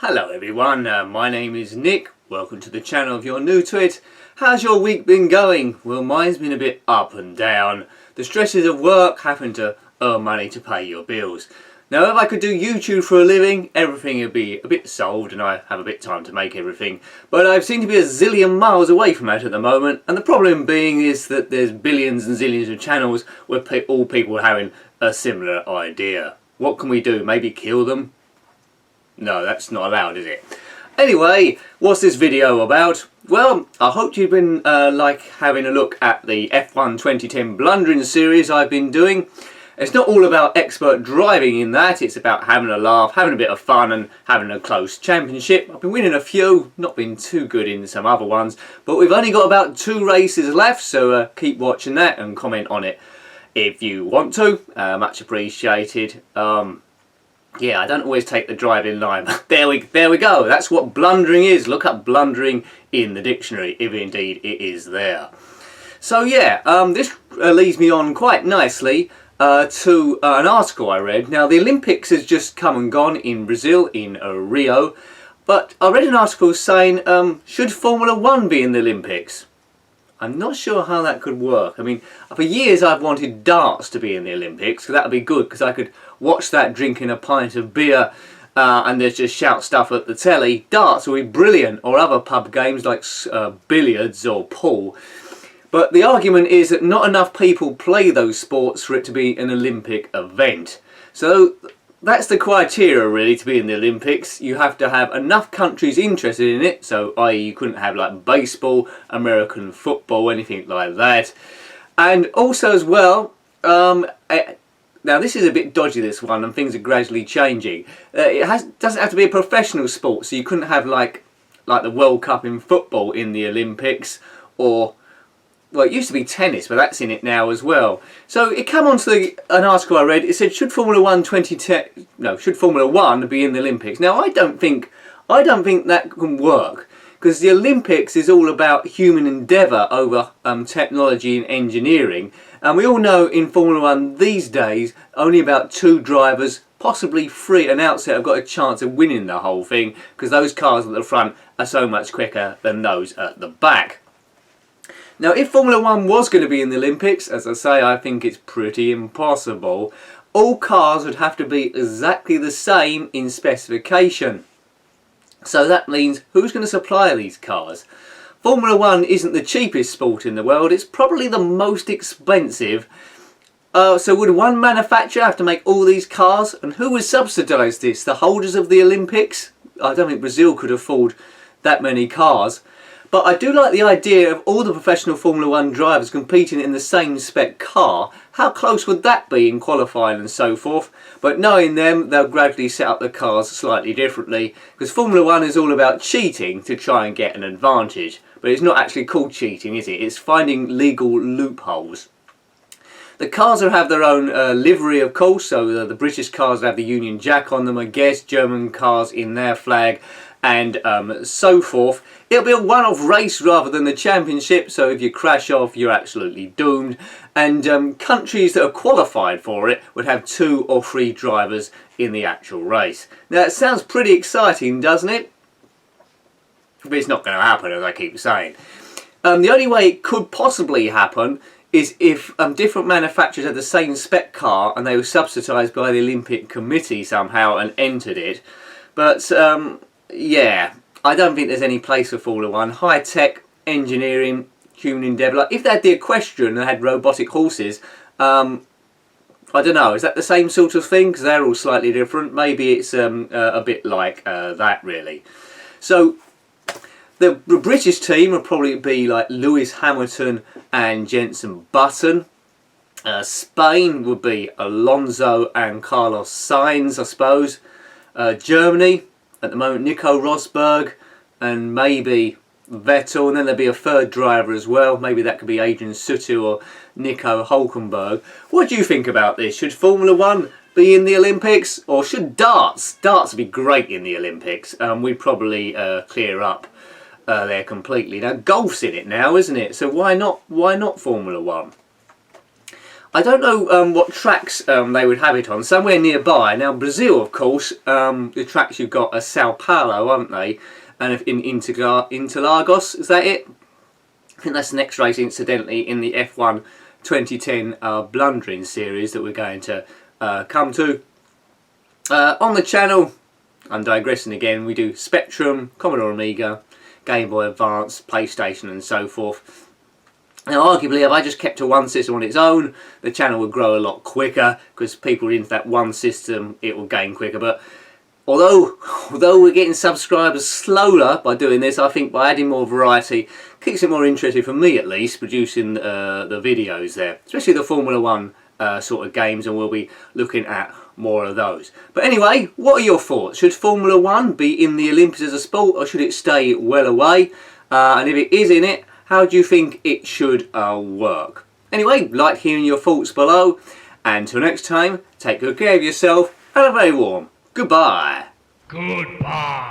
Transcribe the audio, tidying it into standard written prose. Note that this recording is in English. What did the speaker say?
Hello everyone, my name is Nick. Welcome to the channel if you're new to it. How's your week been going? Well, mine's been a bit up and down. The stresses of work, having to earn money to pay your bills. Now if I could do YouTube for a living, everything would be a bit solved and I have a bit of time to make everything. But I seem to be a zillion miles away from that at the moment, and the problem being is that there's billions and zillions of channels where all people are having a similar idea. What can we do? Maybe kill them? No, that's not allowed, is it? Anyway, what's this video about? Well, I hope you've been having a look at the F1 2010 blundering series I've been doing. It's not all about expert driving in that, it's about having a laugh, having a bit of fun and having a close championship. I've been winning a few, not been too good in some other ones, but we've only got about 2 races left, so keep watching that and comment on it if you want to. Much appreciated. Yeah, I don't always take the driving line, but there we go. That's what blundering is. Look up blundering in the dictionary, if indeed it is there. So yeah, this leads me on quite nicely to an article I read. Now, the Olympics has just come and gone in Brazil, in Rio, but I read an article saying, should Formula 1 be in the Olympics? I'm not sure how that could work. I mean, for years I've wanted darts to be in the Olympics, because that would be good, because I could watch that drinking a pint of beer and there's just shout stuff at the telly. Darts would be brilliant, or other pub games like billiards or pool. But the argument is that not enough people play those sports for it to be an Olympic event. So that's the criteria really to be in the Olympics. You have to have enough countries interested in it, so i.e. you couldn't have like baseball, American football, anything like that. And also as well, now this is a bit dodgy, this one, and things are gradually changing. Doesn't have to be a professional sport, so you couldn't have like the World Cup in football in the Olympics, or well, it used to be tennis, but that's in it now as well. So it came on to an article I read. It said, should Formula 1 be in the Olympics? Now I don't think that can work, because the Olympics is all about human endeavour over technology and engineering. And we all know in Formula 1 these days, only about 2 drivers, possibly 3 at an outset, have got a chance of winning the whole thing, because those cars at the front are so much quicker than those at the back. Now, if Formula 1 was going to be in the Olympics, as I say, I think it's pretty impossible. All cars would have to be exactly the same in specification. So that means, who's going to supply these cars? Formula 1 isn't the cheapest sport in the world, it's probably the most expensive. So would one manufacturer have to make all these cars? And who would subsidise this? The holders of the Olympics? I don't think Brazil could afford that many cars. But I do like the idea of all the professional Formula 1 drivers competing in the same spec car. How close would that be in qualifying and so forth? But knowing them, they'll gradually set up the cars slightly differently, because Formula 1 is all about cheating to try and get an advantage. But it's not actually called cheating, is it? It's finding legal loopholes. The cars will have their own livery, of course, so the British cars will have the Union Jack on them, I guess, German cars in their flag, and so forth. It'll be a one-off race rather than the championship, so if you crash off you're absolutely doomed. And countries that are qualified for it would have 2 or 3 drivers in the actual race. Now it sounds pretty exciting, doesn't it? But it's not going to happen, as I keep saying. The only way it could possibly happen is if different manufacturers had the same spec car and they were subsidised by the Olympic Committee somehow and entered it. But yeah, I don't think there's any place for Formula 1. High-tech, engineering, human endeavour. Like if they had the equestrian and had robotic horses, I don't know, is that the same sort of thing? Because they're all slightly different. Maybe it's a bit like that, really. So the British team would probably be like Lewis Hamilton and Jenson Button. Spain would be Alonso and Carlos Sainz, I suppose. Germany, at the moment, Nico Rosberg and maybe Vettel, and then there'd be a 3rd driver as well. Maybe that could be Adrian Sutil or Nico Hulkenberg. What do you think about this? Should Formula 1 be in the Olympics, or should darts? Darts would be great in the Olympics. We'd probably clear up there completely. Now golf's in it now, isn't it? So why not Formula 1? I don't know what tracks they would have it on, somewhere nearby. Now Brazil, of course, the tracks you've got are Sao Paulo, aren't they? And in Interlagos, is that it? I think that's the next race, incidentally, in the F1 2010 Blundering series that we're going to come to. On the channel, I'm digressing again, we do Spectrum, Commodore Amiga, Game Boy Advance, PlayStation and so forth. Now arguably, if I just kept to one system on its own, the channel would grow a lot quicker, because people into that one system, it will gain quicker. But although we're getting subscribers slower by doing this, I think by adding more variety, keeps it more interesting for me at least, producing the videos there. Especially the Formula 1 sort of games, and we'll be looking at more of those. But anyway, what are your thoughts? Should Formula 1 be in the Olympics as a sport, or should it stay well away? And if it is in it, how do you think it should work? Anyway, like hearing your thoughts below. And until next time, take good care of yourself and a very warm goodbye. Goodbye.